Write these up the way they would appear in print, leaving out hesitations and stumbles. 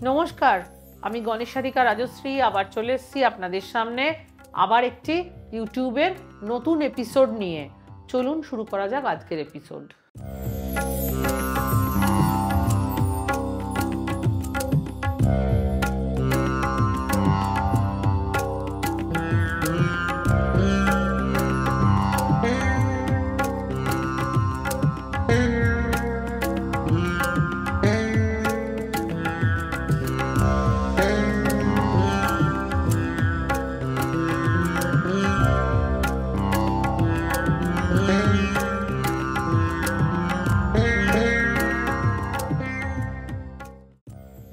নমস্কার, আমি গণেশাধিকা রাজশ্রী আবার চলে এসেছি আপনাদের সামনে আবার একটি ইউটিউবের নতুন এপিসোড নিয়ে। চলুন শুরু করা যাক আজকের এপিসোড।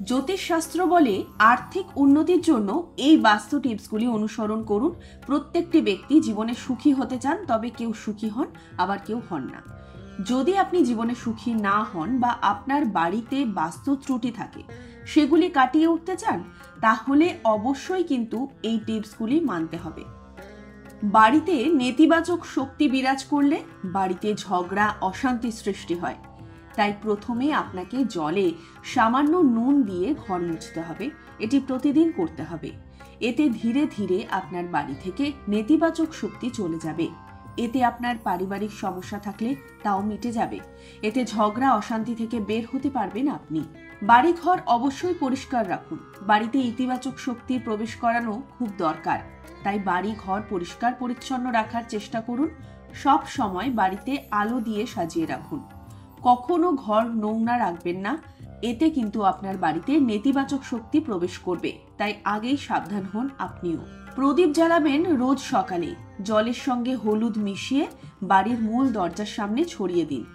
জ্যোতিষশাস্ত্র বলে আর্থিক উন্নতির জন্য এই বাস্তু টিপসগুলি অনুসরণ করুন। প্রত্যেকটি ব্যক্তি জীবনে সুখী হতে চান, তবে কেউ সুখী হন, আবার কেউ হন না। যদি আপনি জীবনে সুখী না হন বা আপনার বাড়িতে বাস্তু ত্রুটি থাকে, সেগুলি কাটিয়ে উঠতে চান, তাহলে অবশ্যই কিন্তু এই টিপসগুলি মানতে হবে। বাড়িতে নেতিবাচক শক্তি বিরাজ করলে বাড়িতে ঝগড়া, অশান্তি সৃষ্টি হয়। তাই প্রথমে আপনাকে জলে সামান্য নুন দিয়ে ঘর মুছতে হবে। এটি প্রতিদিন করতে হবে। এতে ধীরে ধীরে আপনার বাড়ি থেকে নেতিবাচক শক্তি চলে যাবে। এতে আপনার পারিবারিক সমস্যা থাকলে তাও মিটে যাবে। এতে ঝগড়া, অশান্তি থেকে বের হতে পারবেন আপনি। বাড়িঘর অবশ্যই পরিষ্কার রাখুন। বাড়িতে ইতিবাচক শক্তির প্রবেশ করানো খুব দরকার। তাই বাড়ি ঘর পরিষ্কার পরিচ্ছন্ন রাখার চেষ্টা করুন। সব সময় বাড়িতে আলো দিয়ে সাজিয়ে রাখুন। কখনো ঘর নোংরা রাখবেন না। এতে কিন্তু আপনার বাড়িতে নেতিবাচক শক্তি প্রবেশ করবে। তাই আগেই সাবধান হন আপনিও। প্রদীপ জ্বালাবেন রোজ সকালে। জলের সঙ্গে হলুদ মিশিয়ে বাড়ির মূল দরজার সামনে ছড়িয়ে দিন।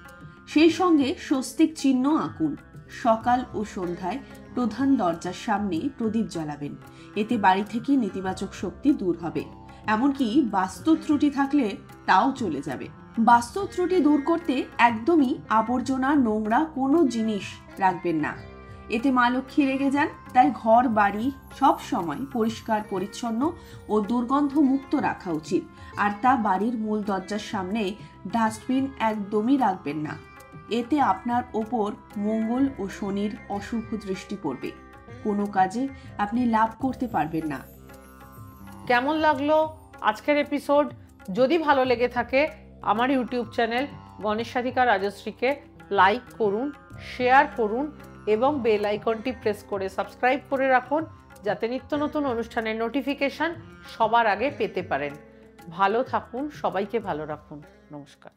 সেই সঙ্গে স্বস্তিক চিহ্ন আঁকুন। সকাল ও সন্ধ্যায় প্রধান দরজার সামনে প্রদীপ জ্বালাবেন। এতে বাড়ি থেকে নেতিবাচক শক্তি দূর হবে। এমনকি বাস্তু ত্রুটি থাকলে তাও চলে যাবে। বাস্তু ত্রুটি দূর করতে একদমই আবর্জনা, নোংরা কোনো জিনিস রাখবেন না। এতে মা লক্ষ্মী রেগে যান। তাই ঘর বাড়ি সব সময় পরিষ্কার পরিচ্ছন্ন ও দুর্গন্ধ মুক্ত রাখা উচিত। আর তা বাড়ির মূল দরজার সামনে ডাস্টবিন একদমই রাখবেন না। এতে আপনার ওপর মঙ্গল ও শনির অশুভ দৃষ্টি পড়বে। কোনো কাজে আপনি লাভ করতে পারবেন না। কেমন লাগলো আজকের এপিসোড? যদি ভালো লেগে থাকে আমার ইউটিউব চ্যানেল গণেশাধিকা রাজশ্রীকে লাইক করুন, শেয়ার করুন এবং বেল আইকনটি প্রেস করে সাবস্ক্রাইব করে রাখুন, যাতে নিত্য নতুন অনুষ্ঠানের নোটিফিকেশন সবার আগে পেতে পারেন। ভালো থাকুন, সবাইকে ভালো রাখুন। নমস্কার।